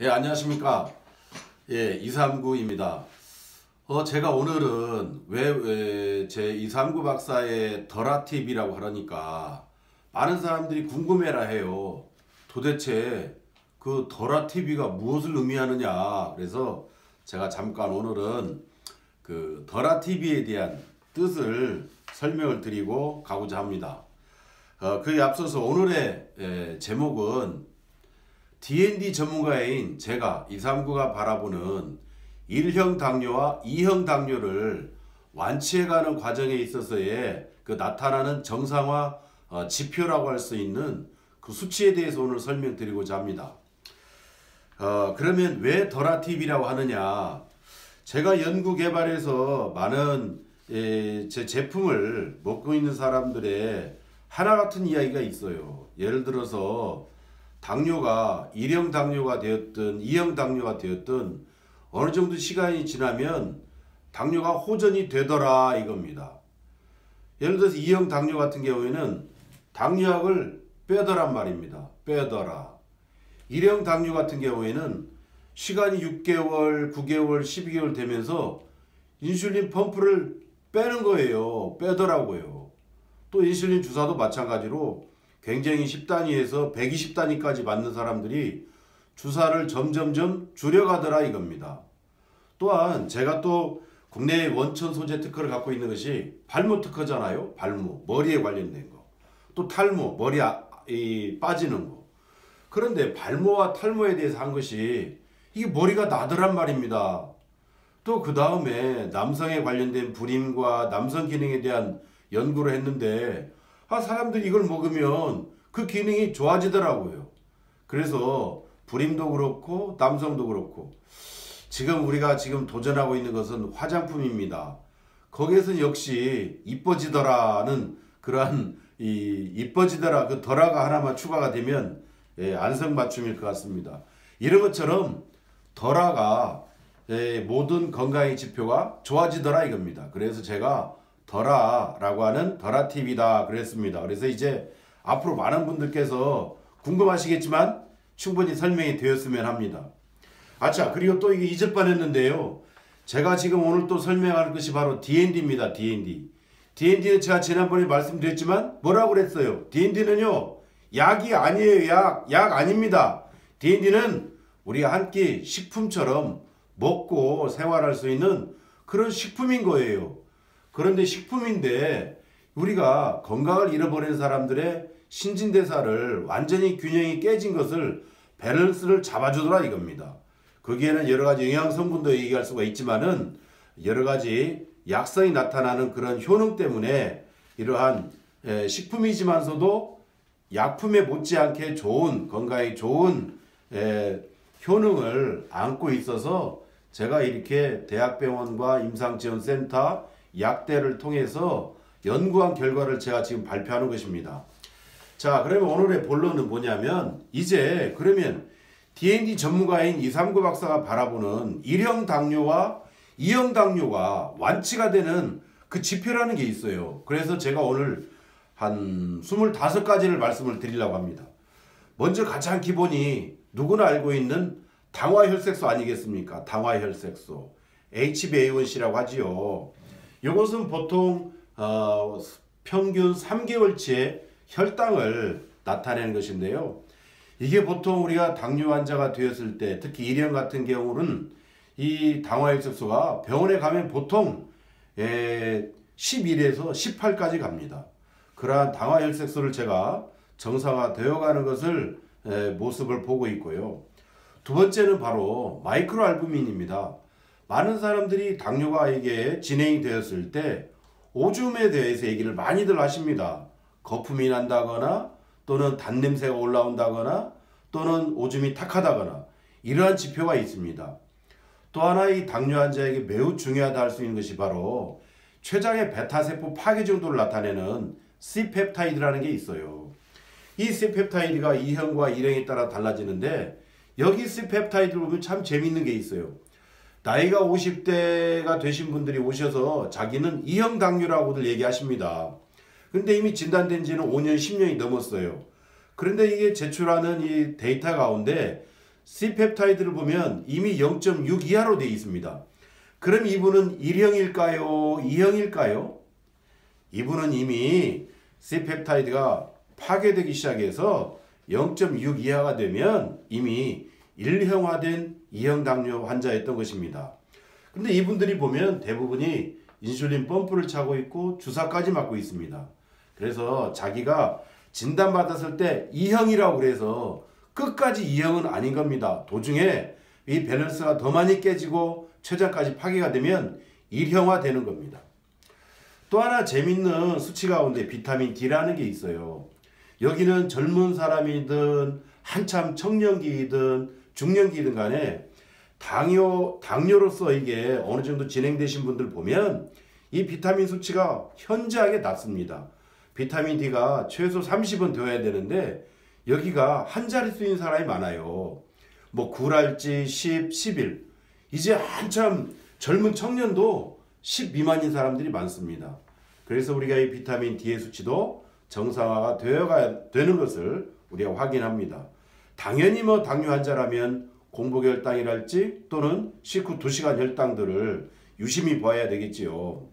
예, 안녕하십니까. 예, 239입니다. 제가 오늘은 왜 제 239 박사의 덜아TV라고 하니까 많은 사람들이 궁금해라 해요. 도대체 그 덜아TV가 무엇을 의미하느냐. 그래서 제가 잠깐 오늘은 그 덜아TV에 대한 뜻을 설명을 드리고 가고자 합니다. 그에 앞서서 오늘의 제목은 D&D 전문가인 제가 239가 바라보는 1형 당뇨와 2형 당뇨를 완치해가는 과정에 있어서의 그 나타나는 정상화 지표라고 할 수 있는 그 수치에 대해서 오늘 설명드리고자 합니다. 그러면 왜 덜아TV라고 하느냐? 제가 연구 개발해서 많은 제 제품을 먹고 있는 사람들의 하나 같은 이야기가 있어요. 예를 들어서 당뇨가 1형 당뇨가 되었든 2형 당뇨가 되었든 어느 정도 시간이 지나면 당뇨가 호전이 되더라 이겁니다. 예를 들어서 2형 당뇨 같은 경우에는 당뇨약을 빼더란 말입니다. 빼더라. 1형 당뇨 같은 경우에는 시간이 6개월, 9개월, 12개월 되면서 인슐린 펌프를 빼는 거예요. 빼더라고요. 또 인슐린 주사도 마찬가지로 굉장히 10단위에서 120단위까지 맞는 사람들이 주사를 점점점 줄여가더라 이겁니다. 또한 제가 또 국내의 원천 소재 특허를 갖고 있는 것이 발모 특허잖아요. 발모, 머리에 관련된 거. 또 탈모, 머리 빠지는 거. 그런데 발모와 탈모에 대해서 한 것이 이게 머리가 나더란 말입니다. 또 그 다음에 남성에 관련된 불임과 남성 기능에 대한 연구를 했는데 사람들이 이걸 먹으면 그 기능이 좋아지더라고요. 그래서 불임도 그렇고 남성도 그렇고 지금 우리가 지금 도전하고 있는 것은 화장품입니다. 거기에서 역시 이뻐지더라는 그러한 이뻐지더라 그 덜아가 하나만 추가가 되면 안성맞춤일 것 같습니다. 이런 것처럼 덜아가 모든 건강의 지표가 좋아지더라 이겁니다. 그래서 제가 덜아라고 하는 덜아TV다 그랬습니다. 그래서 이제 앞으로 많은 분들께서 궁금하시겠지만 충분히 설명이 되었으면 합니다. 아차, 그리고 또 이게 잊어버렸는데요. 제가 지금 오늘 또 설명할 것이 바로 D&D입니다. D&D. D&D는 제가 지난번에 말씀드렸지만 뭐라고 그랬어요? D&D는요. 약이 아니에요. 약 아닙니다. D&D는 우리가 한 끼 식품처럼 먹고 생활할 수 있는 그런 식품인 거예요. 그런데 식품인데 우리가 건강을 잃어버린 사람들의 신진대사를 완전히 균형이 깨진 것을 밸런스를 잡아주더라 이겁니다. 거기에는 여러가지 영양성분도 얘기할 수가 있지만은 여러가지 약성이 나타나는 그런 효능 때문에 이러한 식품이지만서도 약품에 못지않게 좋은 건강에 좋은 효능을 안고 있어서 제가 이렇게 대학병원과 임상지원센터 약대를 통해서 연구한 결과를 제가 지금 발표하는 것입니다. 자, 그러면 오늘의 본론은 뭐냐면 이제 그러면 D&D 전문가인 239 박사가 바라보는 1형 당뇨와 2형 당뇨가 완치가 되는 그 지표라는 게 있어요. 그래서 제가 오늘 한 25가지를 말씀을 드리려고 합니다. 먼저 가장 기본이 누구나 알고 있는 당화혈색소 아니겠습니까? 당화혈색소. HbA1c라고 하지요. 이것은 보통 평균 3개월치의 혈당을 나타내는 것인데요. 이게 보통 우리가 당뇨 환자가 되었을 때 특히 1형 같은 경우는 이 당화혈색소가 병원에 가면 보통 11에서 18까지 갑니다. 그러한 당화혈색소를 제가 정상화되어 가는 것을 모습을 보고 있고요. 두 번째는 바로 마이크로알부민입니다. 많은 사람들이 당뇨가 이게 진행이 되었을 때 오줌에 대해서 얘기를 많이들 하십니다. 거품이 난다거나 또는 단냄새가 올라온다거나 또는 오줌이 탁하다거나 이러한 지표가 있습니다. 또 하나 이 당뇨 환자에게 매우 중요하다 할 수 있는 것이 바로 췌장의 베타세포 파괴 정도를 나타내는 C펩타이드라는 게 있어요. 이 C펩타이드가 2형과 1형에 따라 달라지는데 여기 C펩타이드를 보면 참 재밌는 게 있어요. 나이가 50대가 되신 분들이 오셔서 자기는 2형 당뇨라고들 얘기하십니다. 근데 이미 진단된 지는 5년, 10년이 넘었어요. 그런데 이게 제출하는 이 데이터 가운데 C펩타이드를 보면 이미 0.6 이하로 되어 있습니다. 그럼 이분은 1형일까요? 2형일까요? 이분은 이미 C펩타이드가 파괴되기 시작해서 0.6 이하가 되면 이미 1형화된 2형 당뇨 환자였던 것입니다. 근데 이분들이 보면 대부분이 인슐린 펌프를 차고 있고 주사까지 맞고 있습니다. 그래서 자기가 진단받았을 때 2형이라고 그래서 끝까지 2형은 아닌 겁니다. 도중에 이 밸런스가 더 많이 깨지고 췌장까지 파괴가 되면 1형화 되는 겁니다. 또 하나 재밌는 수치 가운데 비타민 D라는 게 있어요. 여기는 젊은 사람이든 한참 청년기이든 중년기이든 간에 당뇨로서 이게 어느 정도 진행되신 분들 보면 이 비타민 수치가 현저하게 낮습니다. 비타민 D가 최소 30은 되어야 되는데 여기가 한 자릿수인 사람이 많아요. 뭐 9랄지 10, 11. 이제 한참 젊은 청년도 10 미만인 사람들이 많습니다. 그래서 우리가 이 비타민 D의 수치도 정상화가 되어야 되는 것을 우리가 확인합니다. 당연히 뭐 당뇨 환자라면 공복혈당이랄지 또는 식후 2시간 혈당들을 유심히 봐야 되겠지요.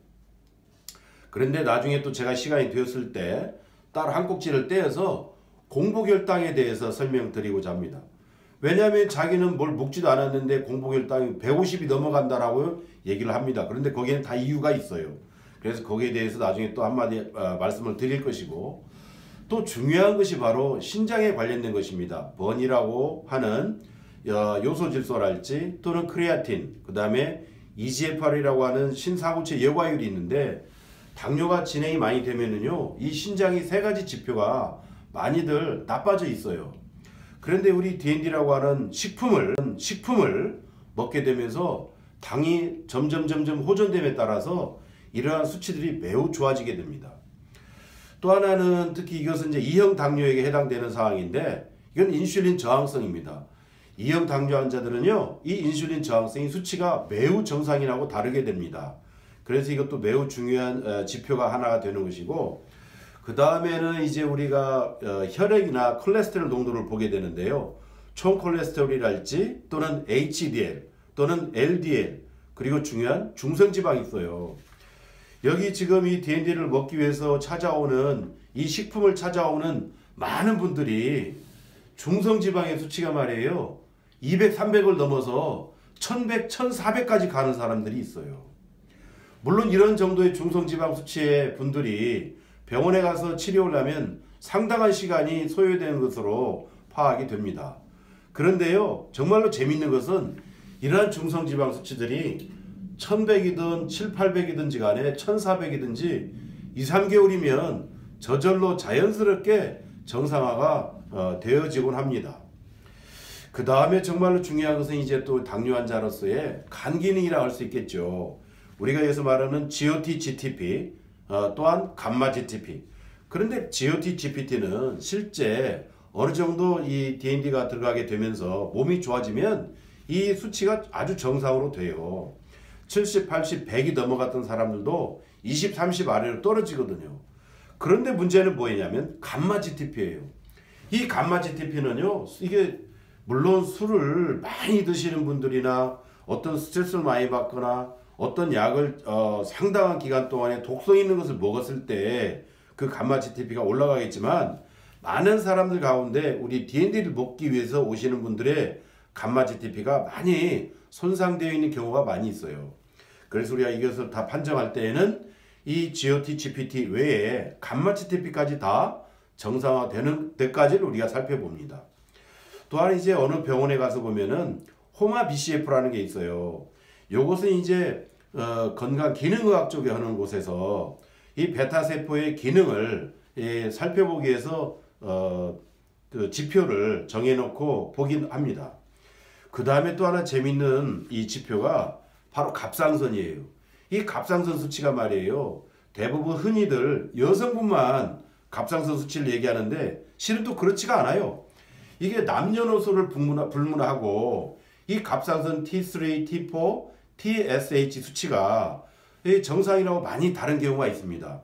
그런데 나중에 또 제가 시간이 되었을 때 따로 한 꼭지를 떼어서 공복혈당에 대해서 설명드리고자 합니다. 왜냐하면 자기는 뭘 먹지도 않았는데 공복혈당이 150이 넘어간다라고 얘기를 합니다. 그런데 거기에는 다 이유가 있어요. 그래서 거기에 대해서 나중에 또 한마디 말씀을 드릴 것이고, 또 중요한 것이 바로 신장에 관련된 것입니다. 번이라고 하는 요소질소랄지 또는 크레아틴, 그 다음에 EGFR이라고 하는 신사구체 여과율이 있는데 당뇨가 진행이 많이 되면은요, 이 신장이 세 가지 지표가 많이들 나빠져 있어요. 그런데 우리 DND라고 하는 식품을 먹게 되면서 당이 점점 호전됨에 따라서 이러한 수치들이 매우 좋아지게 됩니다. 또 하나는 특히 이것은 이제 2형 당뇨에게 해당되는 사항인데 이건 인슐린 저항성입니다. 2형 당뇨 환자들은요, 이 인슐린 저항성이 수치가 매우 정상인하고 다르게 됩니다. 그래서 이것도 매우 중요한 지표가 하나가 되는 것이고, 그 다음에는 이제 우리가 혈액이나 콜레스테롤 농도를 보게 되는데요. 총 콜레스테롤이랄지 또는 HDL 또는 LDL, 그리고 중요한 중성지방이 있어요. 여기 지금 이 DND를 먹기 위해서 찾아오는 이 식품을 찾아오는 많은 분들이 중성지방의 수치가 말이에요, 200, 300을 넘어서 1100, 1400까지 가는 사람들이 있어요. 물론 이런 정도의 중성지방 수치의 분들이 병원에 가서 치료를 하면 상당한 시간이 소요되는 것으로 파악이 됩니다. 그런데요, 정말로 재밌는 것은 이러한 중성지방 수치들이 1100이든 7800이든지 간에 1400이든지 2, 3개월이면 저절로 자연스럽게 정상화가 되어지곤 합니다. 그 다음에 정말로 중요한 것은 이제 또 당뇨 환자로서의 간 기능이라 할 수 있겠죠. 우리가 여기서 말하는 GOT, GTP, 또한 감마 GTP. 그런데 GOT, GPT는 실제 어느 정도 이 DND가 들어가게 되면서 몸이 좋아지면 이 수치가 아주 정상으로 돼요. 70, 80, 100이 넘어갔던 사람들도 20, 30 아래로 떨어지거든요. 그런데 문제는 뭐냐면 감마 GTP예요. 이 감마 GTP는요, 이게 물론 술을 많이 드시는 분들이나 어떤 스트레스를 많이 받거나 어떤 약을 상당한 기간 동안에 독성 있는 것을 먹었을 때 그 감마 GTP가 올라가겠지만, 많은 사람들 가운데 우리 DND를 먹기 위해서 오시는 분들의 감마 GTP가 많이 손상되어 있는 경우가 많이 있어요. 그래서 우리가 이것을 다 판정할 때에는 이 GOT, GPT 외에 감마 GTP까지 다 정상화되는 데까지를 우리가 살펴봅니다. 또한 이제 어느 병원에 가서 보면은 호마 BCF라는 게 있어요. 요것은 이제 건강 기능의학 쪽에 하는 곳에서 이 베타세포의 기능을 살펴보기 위해서 그 지표를 정해놓고 보긴 합니다. 그 다음에 또 하나 재밌는 이 지표가 바로 갑상선이에요. 이 갑상선 수치가 말이에요, 대부분 흔히들 여성분만 갑상선 수치를 얘기하는데 실은 또 그렇지가 않아요. 이게 남녀노소를 불문하고 이 갑상선 T3, T4, TSH 수치가 정상이라고 많이 다른 경우가 있습니다.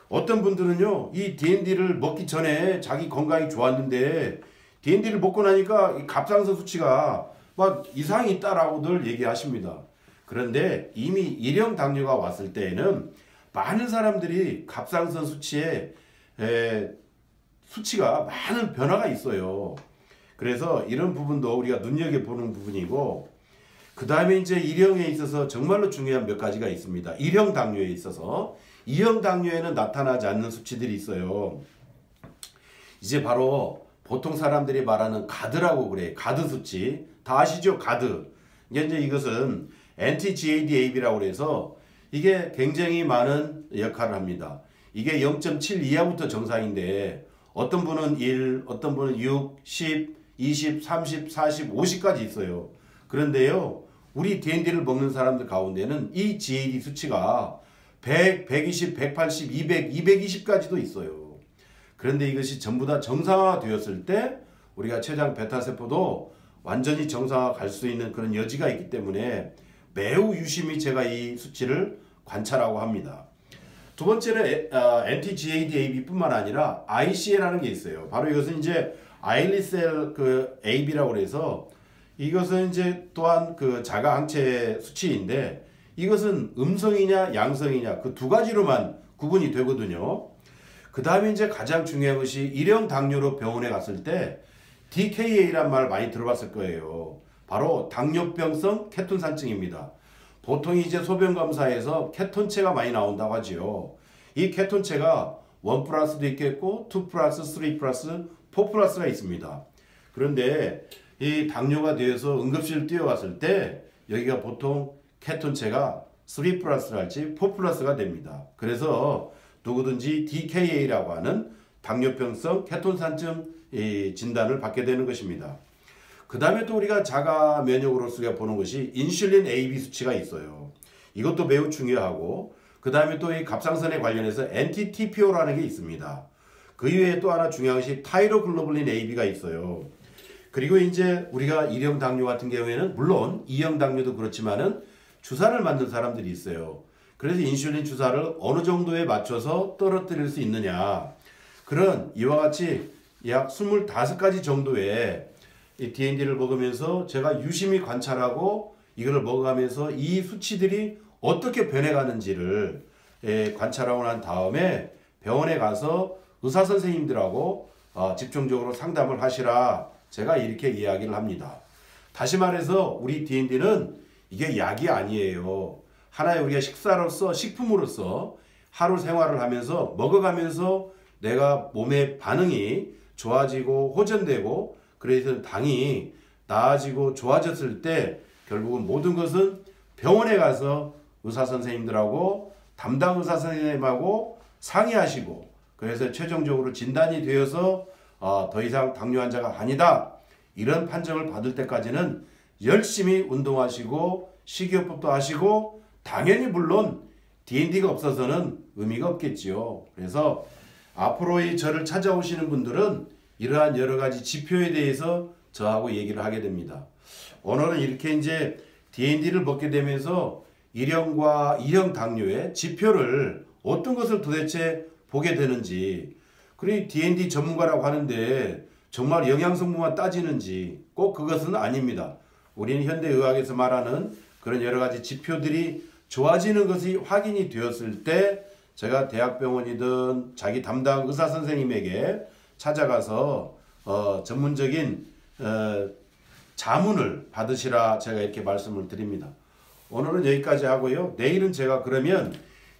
어떤 분들은요, 이 DND를 먹기 전에 자기 건강이 좋았는데 D&D를 먹고 나니까 이 갑상선 수치가 막 이상이 있다라고들 얘기하십니다. 그런데 이미 일형 당뇨가 왔을 때에는 많은 사람들이 갑상선 수치에 수치가 많은 변화가 있어요. 그래서 이런 부분도 우리가 눈여겨보는 부분이고, 그 다음에 이제 1형에 있어서 정말로 중요한 몇 가지가 있습니다. 1형 당뇨에 있어서 2형 당뇨에는 나타나지 않는 수치들이 있어요. 이제 바로 보통 사람들이 말하는 가드라고 그래요. 가드 수치. 다 아시죠? 가드. 이제 이것은 anti-GAD-AB라고 해서 이게 굉장히 많은 역할을 합니다. 이게 0.7 이하부터 정상인데 어떤 분은 1, 어떤 분은 6, 10, 20, 30, 40, 50까지 있어요. 그런데요, 우리 D&D를 먹는 사람들 가운데는 이 GAD 수치가 100, 120, 180, 200, 220까지도 있어요. 그런데 이것이 전부 다 정상화 되었을 때 우리가 췌장 베타세포도 완전히 정상화 갈 수 있는 그런 여지가 있기 때문에 매우 유심히 제가 이 수치를 관찰하고 합니다. 두 번째는 anti-GAD-AB 뿐만 아니라 ICL이라는 게 있어요. 바로 이것은 이제 아일리셀 AB라고 해서 이것은 이제 또한 그 자가 항체 수치인데 이것은 음성이냐 양성이냐 그 두 가지로만 구분이 되거든요. 그 다음에 이제 가장 중요한 것이 일형 당뇨로 병원에 갔을 때 DKA란 말 많이 들어봤을 거예요. 바로 당뇨병성 케톤산증입니다. 보통 이제 소변 검사에서 케톤체가 많이 나온다고 하지요. 이 케톤체가 1 플러스도 있겠고 2 플러스, 3 플러스, 4 플러스가 있습니다. 그런데 이 당뇨가 되어서 응급실 뛰어갔을 때 여기가 보통 케톤체가 3 플러스랄지 4 플러스가 됩니다. 그래서 누구든지 DKA라고 하는 당뇨병성 케톤산증 진단을 받게 되는 것입니다. 그 다음에 또 우리가 자가 면역으로서 보는 것이 인슐린 AB 수치가 있어요. 이것도 매우 중요하고, 그 다음에 또 이 갑상선에 관련해서 NT-TPO라는 게 있습니다. 그 이외에 또 하나 중요한 것이 타이로글로불린 AB가 있어요. 그리고 이제 우리가 1형 당뇨 같은 경우에는 물론 2형 당뇨도 그렇지만은 주사를 맞는 사람들이 있어요. 그래서 인슐린 주사를 어느 정도에 맞춰서 떨어뜨릴 수 있느냐. 그런 이와 같이 약 25가지 정도의 이 D&D를 먹으면서 제가 유심히 관찰하고 이거를 먹어가면서 이 수치들이 어떻게 변해가는지를 관찰하고 난 다음에 병원에 가서 의사 선생님들하고 집중적으로 상담을 하시라 제가 이렇게 이야기를 합니다. 다시 말해서 우리 D&D는 이게 약이 아니에요. 하나의 우리가 식사로서 식품으로서 하루 생활을 하면서 먹어가면서 내가 몸의 반응이 좋아지고 호전되고 그래서 당이 나아지고 좋아졌을 때 결국은 모든 것은 병원에 가서 의사 선생님들하고 담당 의사 선생님하고 상의하시고 그래서 최종적으로 진단이 되어서 더 이상 당뇨 환자가 아니다 이런 판정을 받을 때까지는 열심히 운동하시고 식이요법도 하시고 당연히 물론 D&D가 없어서는 의미가 없겠지요. 그래서 앞으로 이 저를 찾아오시는 분들은 이러한 여러 가지 지표에 대해서 저하고 얘기를 하게 됩니다. 오늘은 이렇게 이제 D&D를 먹게 되면서 1형과 2형 당뇨의 지표를 어떤 것을 도대체 보게 되는지, 그리고 D&D 전문가라고 하는데 정말 영양성분만 따지는지 꼭 그것은 아닙니다. 우리는 현대의학에서 말하는 그런 여러 가지 지표들이 좋아지는 것이 확인이 되었을 때 제가 대학병원이든 자기 담당 의사 선생님에게 찾아가서 전문적인 자문을 받으시라 제가 이렇게 말씀을 드립니다. 오늘은 여기까지 하고요. 내일은 제가 그러면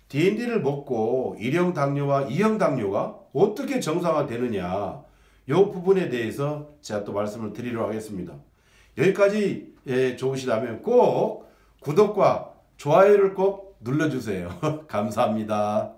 D&D를 먹고 1형 당뇨와 2형 당뇨가 어떻게 정상화되느냐 이 부분에 대해서 제가 또 말씀을 드리도록 하겠습니다. 여기까지 좋으시다면 꼭 구독과 좋아요를 꼭 눌러주세요. 감사합니다.